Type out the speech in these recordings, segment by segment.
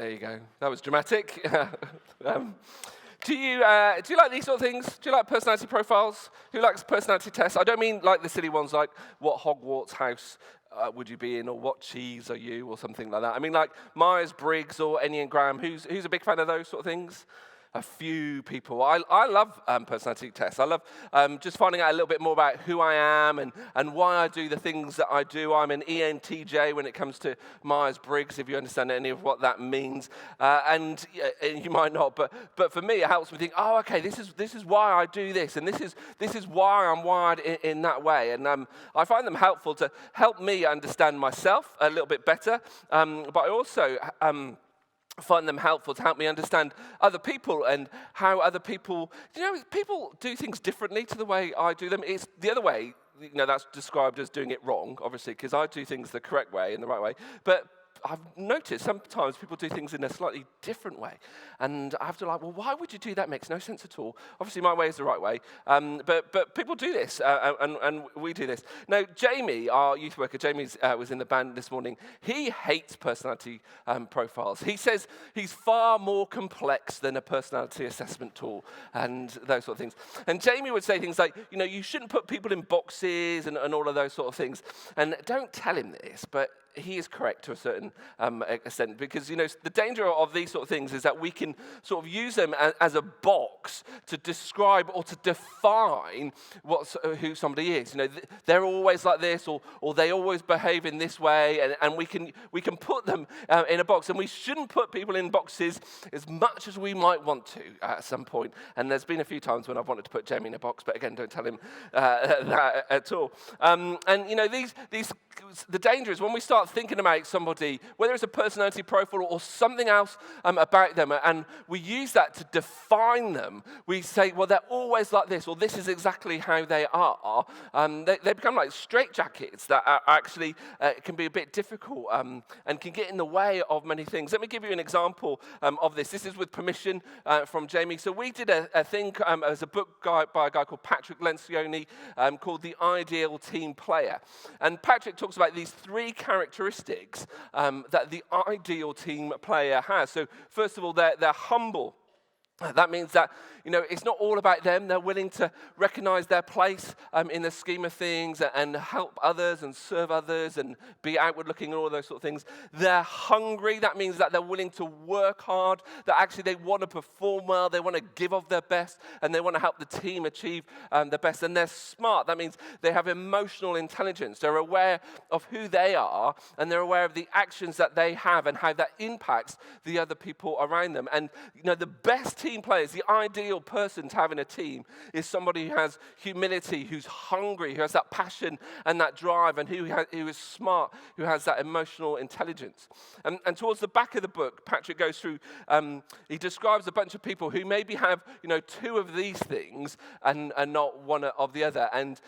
There you go. That was dramatic. Do you like these sort of things? Do you like personality profiles? Who likes personality tests? I don't mean like the silly ones like what Hogwarts house would you be in, or what cheese are you, or something like that. I mean like Myers-Briggs or Enneagram. Who's a big fan of those sort of things? A few people. I love personality tests. I love just finding out a little bit more about who I am and why I do the things that I do. I'm an ENTJ when it comes to Myers-Briggs, if you understand any of what that means. And you might not, but for me, it helps me think, oh, okay, this is why I do this, and this is why I'm wired in that way. And I find them helpful to help me understand myself a little bit better, but I also find them helpful to help me understand other people and how other people, people do things differently to the way I do them. It's the other way, that's described as doing it wrong, obviously, because I do things the correct way and the right way. But I've noticed sometimes people do things in a slightly different way. And I have to well, why would you do that? It makes no sense at all. Obviously, my way is the right way. But people do this, and we do this. Now, Jamie, our youth worker, Jamie was in the band this morning. He hates personality profiles. He says he's far more complex than a personality assessment tool and those sort of things. And Jamie would say things like, you shouldn't put people in boxes and all of those sort of things. And don't tell him this, but he is correct to a certain extent, because the danger of these sort of things is that we can sort of use them as a box to describe or to define who somebody is. They're always like this, or they always behave in this way, and we can put them in a box. And we shouldn't put people in boxes as much as we might want to at some point. And there's been a few times when I've wanted to put Jamie in a box, but again, don't tell him that at all. The danger is when we start thinking about somebody, whether it's a personality profile or something else about them, and we use that to define them. We say, well, they're always like this, or this is exactly how they are. They become like straitjackets that are actually can be a bit difficult and can get in the way of many things. Let me give you an example of this. This is with permission from Jamie. So we did a thing as a book by a guy called Patrick Lencioni called The Ideal Team Player. And Patrick talks about these three characteristics that the ideal team player has. So first of all, they're humble. That means that, it's not all about them. They're willing to recognize their place in the scheme of things and help others and serve others and be outward looking and all those sort of things. They're hungry. That means that they're willing to work hard, that actually they want to perform well, they want to give of their best, and they want to help the team achieve the best. And they're smart. That means they have emotional intelligence. They're aware of who they are, and they're aware of the actions that they have and how that impacts the other people around them. And, the best team players, the ideal person to have in a team is somebody who has humility, who's hungry, who has that passion and that drive, and who is smart, who has that emotional intelligence. And towards the back of the book, Patrick goes through, he describes a bunch of people who maybe have, two of these things and not one of the other. And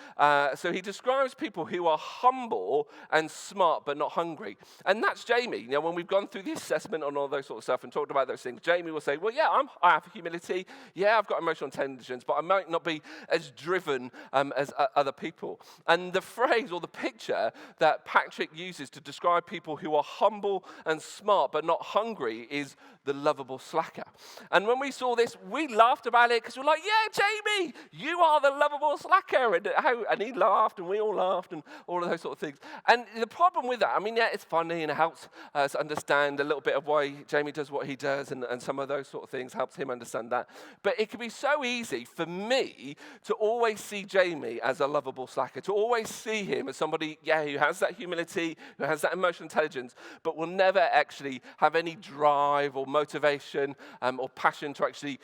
so he describes people who are humble and smart but not hungry. And that's Jamie. When we've gone through the assessment on all those sort of stuff and talked about those things, Jamie will say, well, yeah, I have humility. Yeah, I've got emotional intelligence, but I might not be as driven as other people. And the phrase or the picture that Patrick uses to describe people who are humble and smart but not hungry is the lovable slacker. And when we saw this, we laughed about it because we're like, yeah, Jamie, you are the lovable slacker. And he laughed and we all laughed and all of those sort of things. And the problem with that, it's funny and it helps us understand a little bit of why Jamie does what he does, and some of those sort of things helps him understand that. But it can be so easy for me to always see Jamie as a lovable slacker, to always see him as somebody, who has that humility, who has that emotional intelligence, but will never actually have any drive or motivation or passion to actually,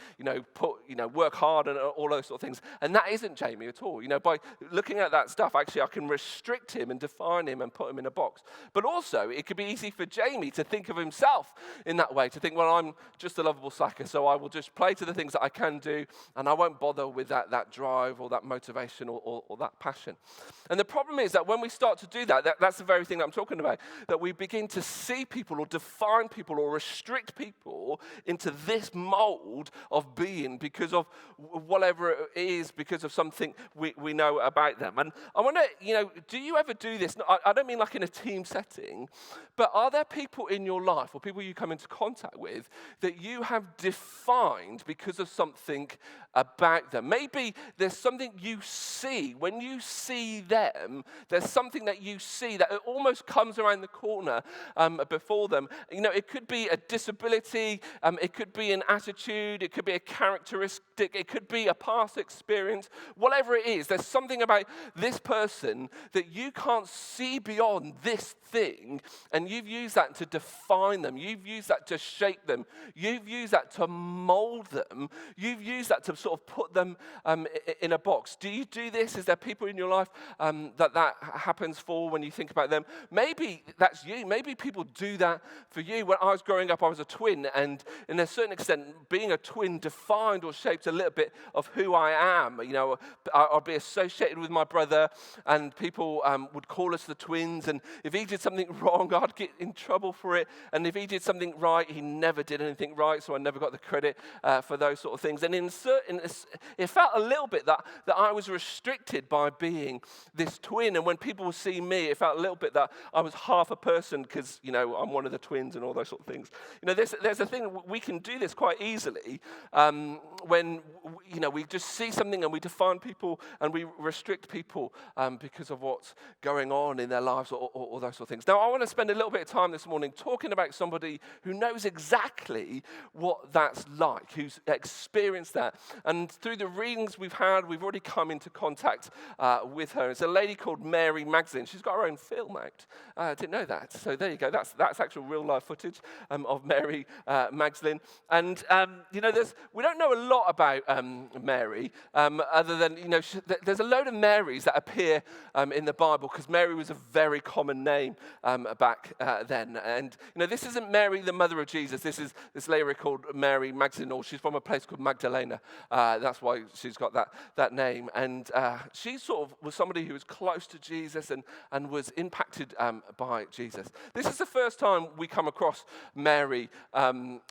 work hard and all those sort of things. And that isn't Jamie at all. By looking at that stuff, actually I can restrict him and define him and put him in a box. But also, it could be easy for Jamie to think of himself in that way, to think, well, I'm just a lovable slacker, so I will just just play to the things that I can do, and I won't bother with that drive or that motivation or that passion. And the problem is that when we start to do that's the very thing that I'm talking about, that we begin to see people or define people or restrict people into this mold of being because of whatever it is, because of something we know about them. And I wonder, do you ever do this? I don't mean like in a team setting, but are there people in your life or people you come into contact with that you have defined because of something about them? Maybe there's something you see. When you see them, there's something that you see that it almost comes around the corner before them. It could be a disability, it could be an attitude, it could be a characteristic, it could be a past experience, whatever it is. There's something about this person that you can't see beyond this thing, and you've used that to define them. You've used that to shape them. You've used that to mold them. You've used that to sort of put them in a box. Do you do this? Is there people in your life that happens for when you think about them? Maybe that's you. Maybe people do that for you. When I was growing up, I was a twin, and in a certain extent, being a twin defined or shaped a little bit of who I am. I'll be associated with my brother, and people would call us the twins, and if he did something wrong, I'd get in trouble for it, and if he did something right, he never did anything right, so I never got the credit for those sort of things. And it felt a little bit that I was restricted by being this twin, and when people would see me, it felt a little bit that I was half a person because, I'm one of the twins and all those sort of things. There's a thing, we can do this quite easily when, we just see something and we define people and we restrict people because of what's going on in their lives or those sort of things. Now, I want to spend a little bit of time this morning talking about somebody who knows exactly what that's like, who's experienced that. And through the readings we've had, we've already come into contact with her. It's a lady called Mary Magdalene. She's got her own film out. I didn't know that. So there you go. That's actual real life footage of Mary Magdalene. And, we don't know a lot about Mary other than, there's a load of Marys that appear in the Bible because Mary was a very common name back then. And, this isn't Mary, the mother of Jesus. This is this lady called Mary Magdalene, or she's from a place called Magdalena. That's why she's got that name. And she sort of was somebody who was close to Jesus and was impacted by Jesus. This is the first time we come across Mary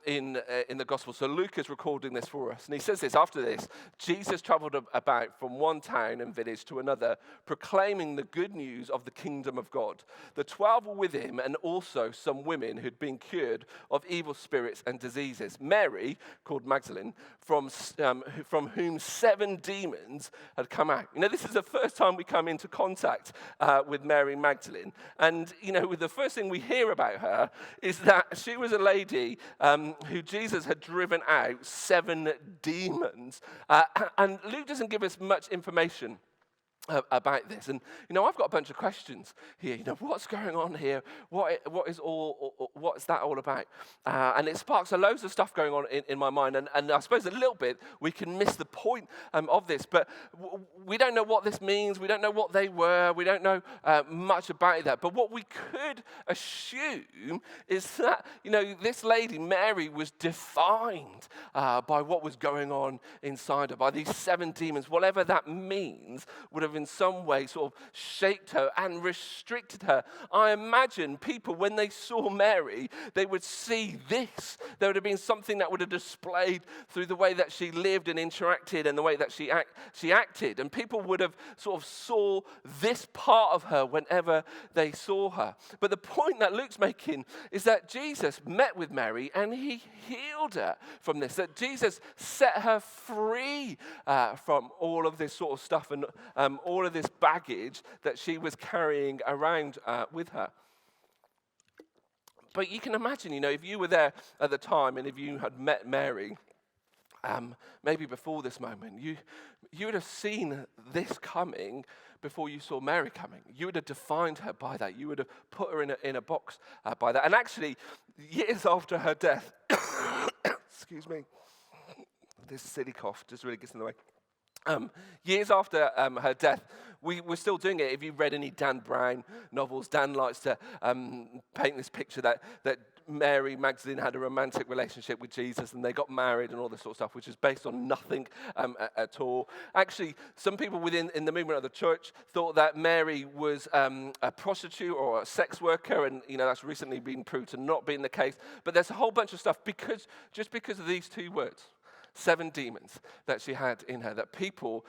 in the Gospel. So Luke is recording this for us. And he says this, after this, Jesus traveled about from one town and village to another, proclaiming the good news of the kingdom of God. The 12 were with him, and also some women who'd been cured of evil spirits and diseases. Mary, called Magdalene, from whom 7 demons had come out. This is the first time we come into contact with Mary Magdalene. And, the first thing we hear about her is that she was a lady who Jesus had driven out 7 demons. And Luke doesn't give us much information about this. And, I've got a bunch of questions here. What's going on here? What's that all about? And it sparks loads of stuff going on in my mind. And I suppose a little bit we can miss the point of this. But we don't know what this means. We don't know what they were. We don't know much about that. But what we could assume is that, this lady, Mary, was defined by what was going on inside her, by these 7 demons. Whatever that means would have in some way sort of shaped her and restricted her. I imagine people, when they saw Mary, they would see this. There would have been something that would have displayed through the way that she lived and interacted and the way that she acted. And people would have sort of saw this part of her whenever they saw her. But the point that Luke's making is that Jesus met with Mary and he healed her from this, that Jesus set her free from all of this sort of stuff and all of this baggage that she was carrying around with her. But you can imagine, if you were there at the time and if you had met Mary, maybe before this moment, you would have seen this coming before you saw Mary coming. You would have defined her by that. You would have put her in a box by that. And actually, years after her death, excuse me, this silly cough just really gets in the way. Years after her death, we're still doing it. If you've read any Dan Brown novels, Dan likes to paint this picture that Mary Magdalene had a romantic relationship with Jesus and they got married and all this sort of stuff, which is based on nothing at all. Actually, some people in the movement of the church thought that Mary was a prostitute or a sex worker, and that's recently been proved to not being the case. But there's a whole bunch of stuff just because of these two words, 7 demons that she had in her, that people,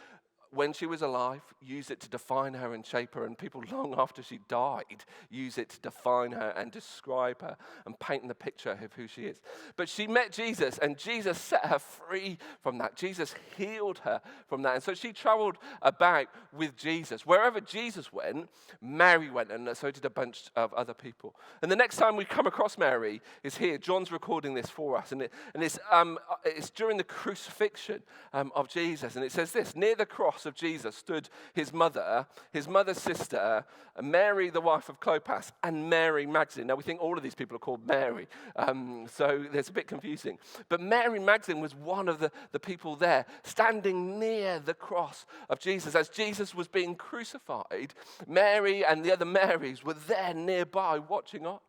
when she was alive, used it to define her and shape her, and people long after she died use it to define her and describe her and paint the picture of who she is. But she met Jesus, and Jesus set her free from that. Jesus healed her from that. And so she traveled about with Jesus. Wherever Jesus went, Mary went, and so did a bunch of other people. And the next time we come across Mary is here. John's recording this for us, and it's during the crucifixion of Jesus. And it says this: near the cross of Jesus stood his mother's sister, Mary, the wife of Clopas, and Mary Magdalene. Now, we think all of these people are called Mary, so it's a bit confusing. But Mary Magdalene was one of the people there, standing near the cross of Jesus. As Jesus was being crucified, Mary and the other Marys were there nearby watching on.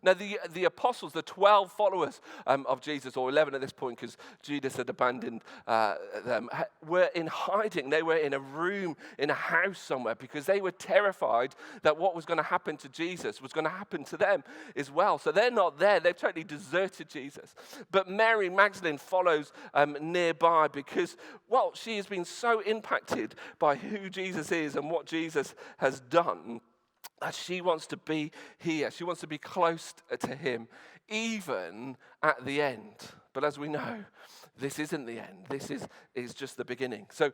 Now, the apostles, the 12 followers of Jesus, or 11 at this point because Judas had abandoned them, were in hiding. They were in a room, in a house somewhere, because they were terrified that what was going to happen to Jesus was going to happen to them as well. So they're not there. They've totally deserted Jesus. But Mary Magdalene follows nearby because, well, she has been so impacted by who Jesus is and what Jesus has done, that she wants to be here. She wants to be close to him, even at the end. But as we know, this isn't the end. This is just the beginning. So,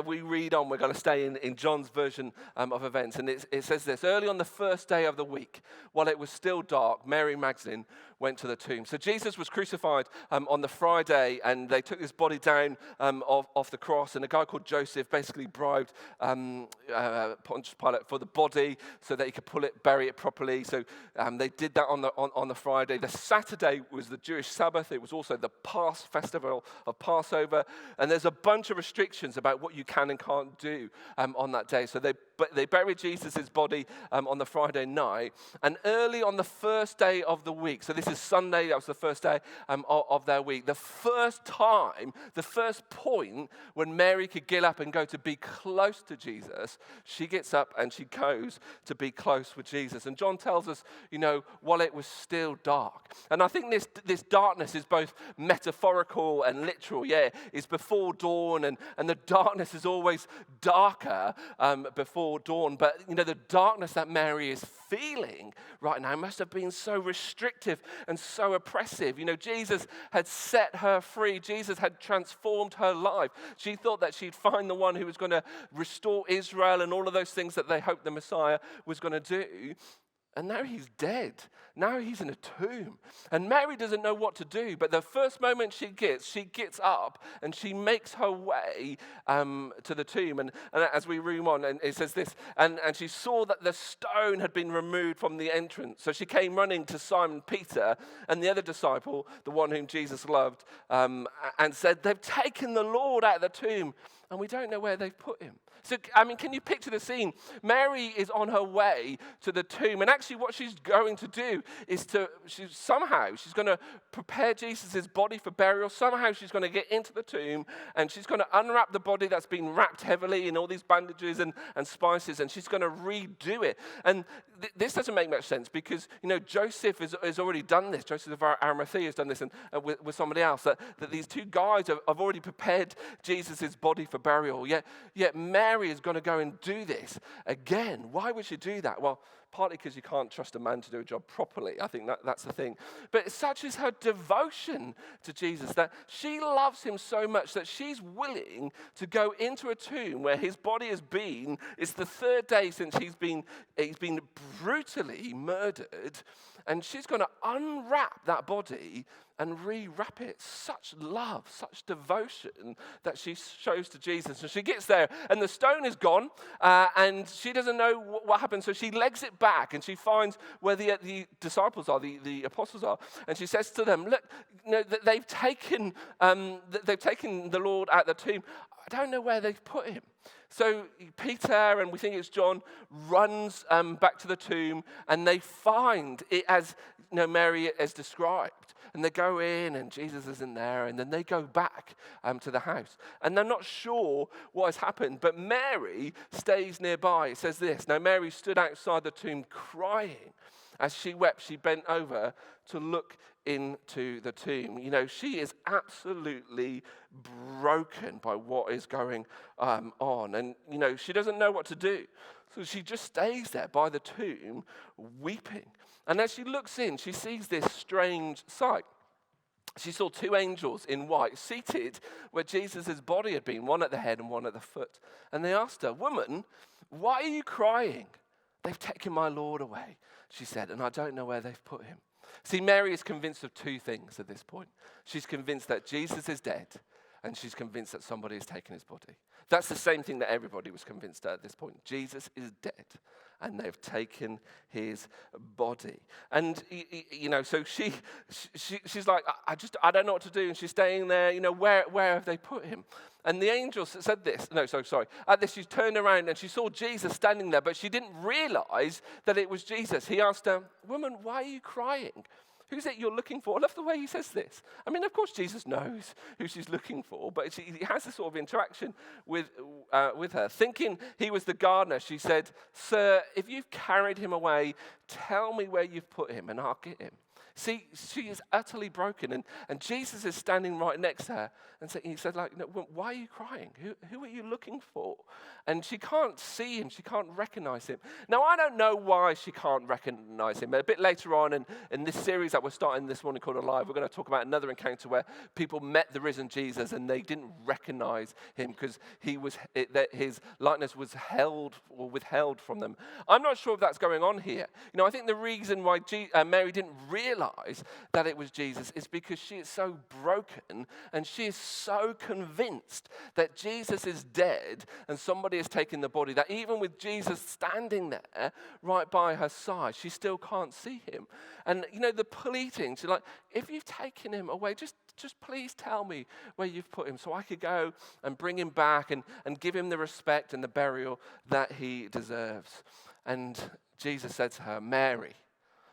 we read on. We're going to stay in John's version of events. And it says this: early on the first day of the week, while it was still dark, Mary Magdalene went to the tomb. So Jesus was crucified on the Friday, and they took his body down off the cross. And a guy called Joseph basically bribed Pontius Pilate for the body so that he could bury it properly. So they did that on the Friday. The Saturday was the Jewish Sabbath. It was also the festival of Passover. And there's a bunch of restrictions about what you can and can't do on that day. So they buried Jesus' body on the Friday night. And early on the first day of the week, so this is Sunday, that was the first day of their week, the first point when Mary could get up and go to be close to Jesus, she gets up and she goes to be close with Jesus. And John tells us, while it was still dark. And I think this darkness is both metaphorical and literal. Yeah, it's before dawn, and the darkness is always darker before dawn. But, the darkness that Mary is feeling right now must have been so restrictive and so oppressive. Jesus had set her free. Jesus had transformed her life. She thought that she'd find the one who was going to restore Israel and all of those things that they hoped the Messiah was going to do. And now he's dead. Now he's in a tomb. And Mary doesn't know what to do. But the first moment she gets up and she makes her way to the tomb. And as we read on, and it says this, and she saw that the stone had been removed from the entrance. So she came running to Simon Peter and the other disciple, the one whom Jesus loved, and said, "They've taken the Lord out of the tomb, and we don't know where they've put him." So, can you picture the scene? Mary is on her way to the tomb, and actually what she's going to do is she's going to prepare Jesus' body for burial. Somehow she's going to get into the tomb, and she's going to unwrap the body that's been wrapped heavily in all these bandages and spices, and she's going to redo it. And this doesn't make much sense because, Joseph has already done this. Joseph of Arimathea has done this with somebody else, that these two guys have already prepared Jesus' body for burial. Yet Mary is going to go and do this again. Why would she do that? Well, partly because you can't trust a man to do a job properly. I think that's the thing. But such is her devotion to Jesus that she loves him so much that she's willing to go into a tomb where his body has been. It's the third day since he's been brutally murdered. And she's going to unwrap that body and rewrap it. Such love, such devotion that she shows to Jesus. And she gets there, and the stone is gone, and she doesn't know what happened. So she legs it back, and she finds where the disciples are, the apostles are. And she says to them, "Look, they've taken the Lord out of the tomb. I don't know where they've put him. So Peter, and we think it's John, runs back to the tomb, and they find it as Mary has described. And they go in, and Jesus is in there, and then they go back to the house. And they're not sure what has happened, but Mary stays nearby. It says this, "Now Mary stood outside the tomb crying. As she wept, she bent over to look into the tomb." She is absolutely broken by what is going on. And, she doesn't know what to do. So she just stays there by the tomb weeping. And as she looks in, she sees this strange sight. She saw two angels in white seated where Jesus' body had been, one at the head and one at the foot. And they asked her, "Woman, why are you crying?" "They've taken my Lord away," she said, "and I don't know where they've put him." See, Mary is convinced of two things at this point. She's convinced that Jesus is dead, and she's convinced that somebody has taken his body. That's the same thing that everybody was convinced at this point. Jesus is dead, and they've taken his body. And, so she's like, I don't know what to do. And she's staying there, where have they put him? And the angel said this. At this, she turned around and she saw Jesus standing there, but she didn't realize that it was Jesus. He asked her, "Woman, why are you crying? Who's it you're looking for?" I love the way he says this. I mean, of course, Jesus knows who she's looking for, but he has this sort of interaction with her. Thinking he was the gardener, she said, "Sir, if you've carried him away, tell me where you've put him and I'll get him." See, she is utterly broken, and Jesus is standing right next to her, and he said, "Why are you crying? Who are you looking for?" And she can't see him, she can't recognize him. Now, I don't know why she can't recognize him. A bit later on in this series that we're starting this morning called Alive, we're going to talk about another encounter where people met the risen Jesus and they didn't recognize him because his likeness was held or withheld from them. I'm not sure if that's going on here. I think the reason why Mary didn't realize that it was Jesus is because she is so broken and she is so convinced that Jesus is dead and somebody has taken the body, that even with Jesus standing there right by her side, she still can't see him. And the pleading, she's like, "If you've taken him away, just please tell me where you've put him so I could go and bring him back and give him the respect and the burial that he deserves." And Jesus said to her, "Mary."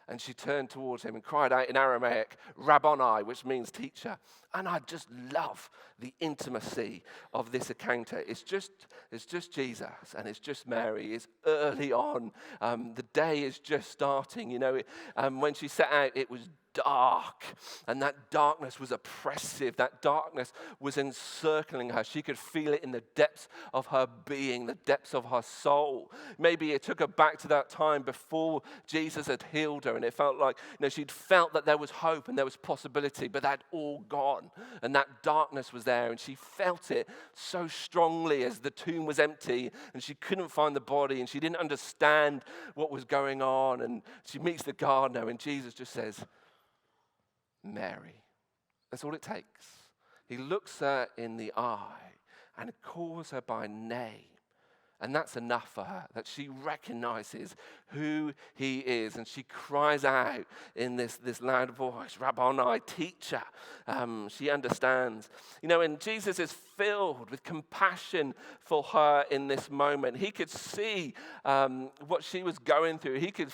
And she turned towards him and cried out in Aramaic, "Rabboni," which means teacher. And I just love the intimacy of this encounter. It's just Jesus and it's just Mary. It's early on. The day is just starting. When she set out, it was dark, and that darkness was oppressive. That darkness was encircling her. She could feel it in the depths of her being, the depths of her soul. Maybe it took her back to that time before Jesus had healed her, and it felt like she'd felt that there was hope and there was possibility, but that all gone, and that darkness was there, and she felt it so strongly as the tomb was empty, and she couldn't find the body, and she didn't understand what was going on, and she meets the gardener, and Jesus just says, "Mary." That's all it takes. He looks her in the eye and calls her by name. And that's enough for her, that she recognizes who he is. And she cries out in this loud voice, "Rabboni," teacher. She understands. And Jesus is filled with compassion for her in this moment. He could see what she was going through. He could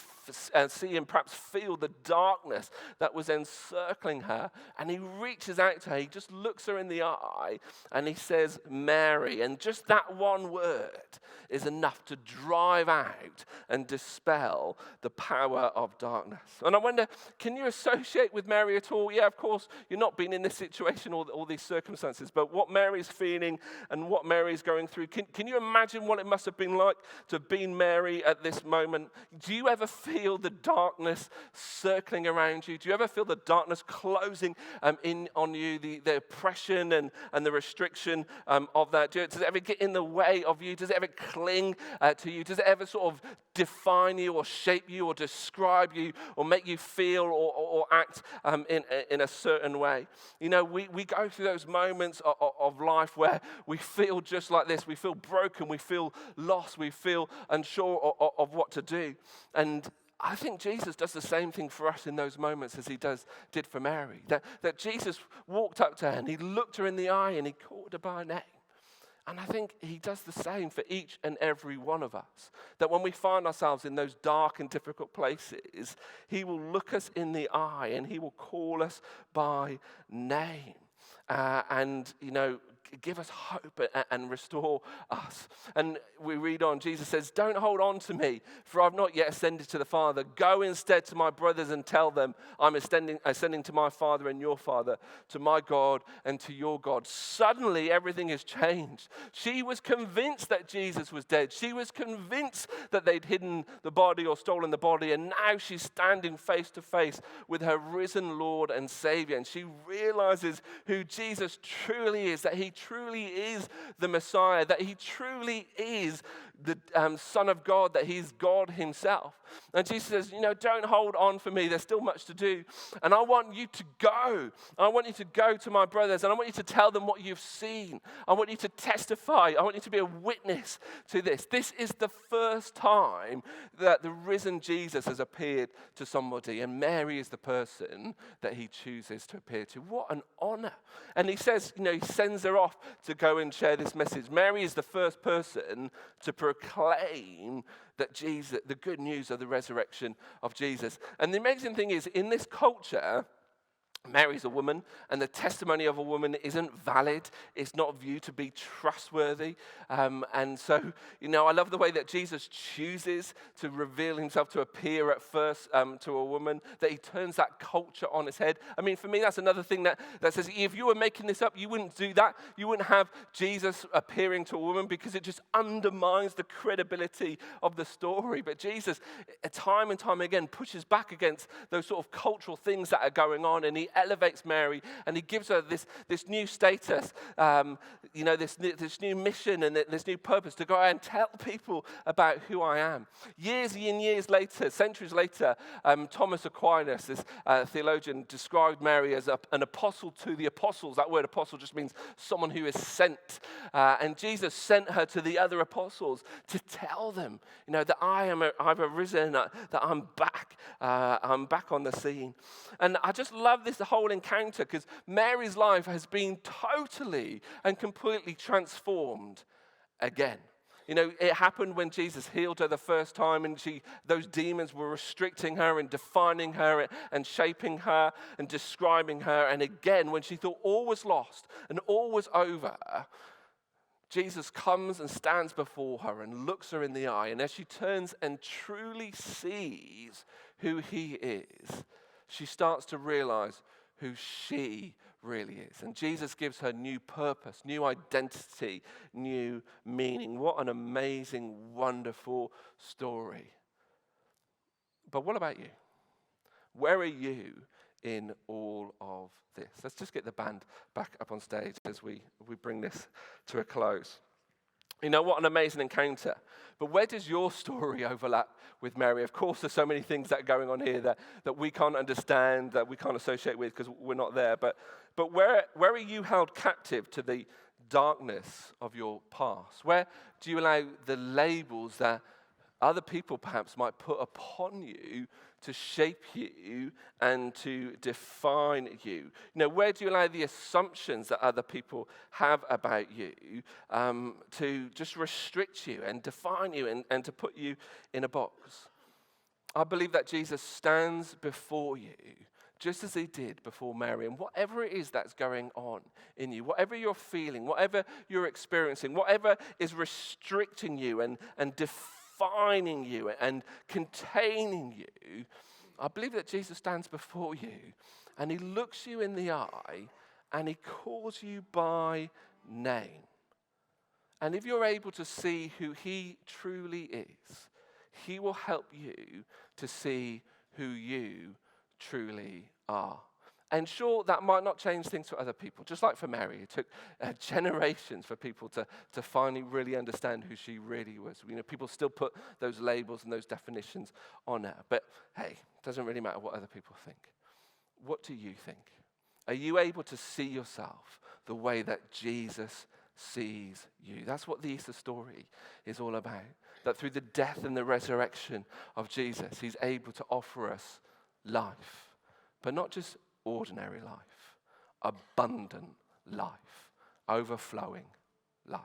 see and perhaps feel the darkness that was encircling her. And he reaches out to her. He just looks her in the eye and he says, "Mary." And just that one word is enough to drive out and dispel the power of darkness. And I wonder, can you associate with Mary at all? Yeah, of course, you're not been in this situation or all these circumstances, but what Mary's feeling and what Mary's going through, can you imagine what it must have been like to have been Mary at this moment? Do you ever feel the darkness circling around you? Do you ever feel the darkness closing in on you, the oppression and the restriction of that? Does it ever get in the way of you? Does it ever cling to you? Does it ever sort of define you or shape you or describe you or make you feel or act in a certain way? We go through those moments of life where we feel just like this. We feel broken. We feel lost. We feel unsure of what to do. And I think Jesus does the same thing for us in those moments as he did for Mary. That Jesus walked up to her and he looked her in the eye and he called her by name. And I think he does the same for each and every one of us. That when we find ourselves in those dark and difficult places, he will look us in the eye and he will call us by name. And give us hope and restore us. And we read on, Jesus says, don't hold on to me, for I've not yet ascended to the Father. Go instead to my brothers and tell them, I'm ascending to my Father and your Father, to my God and to your God. Suddenly, everything has changed. She was convinced that Jesus was dead. She was convinced that they'd hidden the body or stolen the body, and now she's standing face to face with her risen Lord and Savior, and she realizes who Jesus truly is, that he truly is the Messiah, that he truly is the Son of God, that he's God himself. And Jesus says, don't hold on for me. There's still much to do. And I want you to go. I want you to go to my brothers, and I want you to tell them what you've seen. I want you to testify. I want you to be a witness to this. This is the first time that the risen Jesus has appeared to somebody, and Mary is the person that he chooses to appear to. What an honor. And he says, he sends her off to go and share this message. Mary is the first person to proclaim that Jesus, the good news of the resurrection of Jesus. And the amazing thing is, in this culture, Mary's a woman, and the testimony of a woman isn't valid. It's not viewed to be trustworthy. And so, I love the way that Jesus chooses to reveal himself, to appear at first to a woman, that he turns that culture on its head. I mean, for me, that's another thing that says, if you were making this up, you wouldn't do that. You wouldn't have Jesus appearing to a woman, because it just undermines the credibility of the story. But Jesus, time and time again, pushes back against those sort of cultural things that are going on, and he elevates Mary, and he gives her this new status, this new mission and this new purpose to go out and tell people about who I am. Years and years later, centuries later, Thomas Aquinas, this theologian, described Mary as an apostle to the apostles. That word apostle just means someone who is sent. And Jesus sent her to the other apostles to tell them, that I've arisen, that I'm back. I'm back on the scene. And I just love this whole encounter, because Mary's life has been totally and completely transformed again. It happened when Jesus healed her the first time, and those demons were restricting her and defining her and shaping her and describing her. And again, when she thought all was lost and all was over, Jesus comes and stands before her and looks her in the eye. And as she turns and truly sees who he is, she starts to realize who she really is. And Jesus gives her new purpose, new identity, new meaning. What an amazing, wonderful story. But what about you? Where are you in all of this? Let's just get the band back up on stage as we bring this to a close. What an amazing encounter. But where does your story overlap with Mary? Of course, there's so many things that are going on here that we can't understand, that we can't associate with because we're not there. But where are you held captive to the darkness of your past? Where do you allow the labels that other people perhaps might put upon you to shape you and to define you? Where do you allow the assumptions that other people have about you to just restrict you and define you and to put you in a box? I believe that Jesus stands before you just as he did before Mary. And whatever it is that's going on in you, whatever you're feeling, whatever you're experiencing, whatever is restricting you and defining you and containing you, I believe that Jesus stands before you and he looks you in the eye and he calls you by name. And if you're able to see who he truly is, he will help you to see who you truly are. And sure, that might not change things for other people. Just like for Mary, it took generations for people to finally really understand who she really was. People still put those labels and those definitions on her. But hey, it doesn't really matter what other people think. What do you think? Are you able to see yourself the way that Jesus sees you? That's what the Easter story is all about. That through the death and the resurrection of Jesus, he's able to offer us life. But not just ordinary life, abundant life, overflowing life.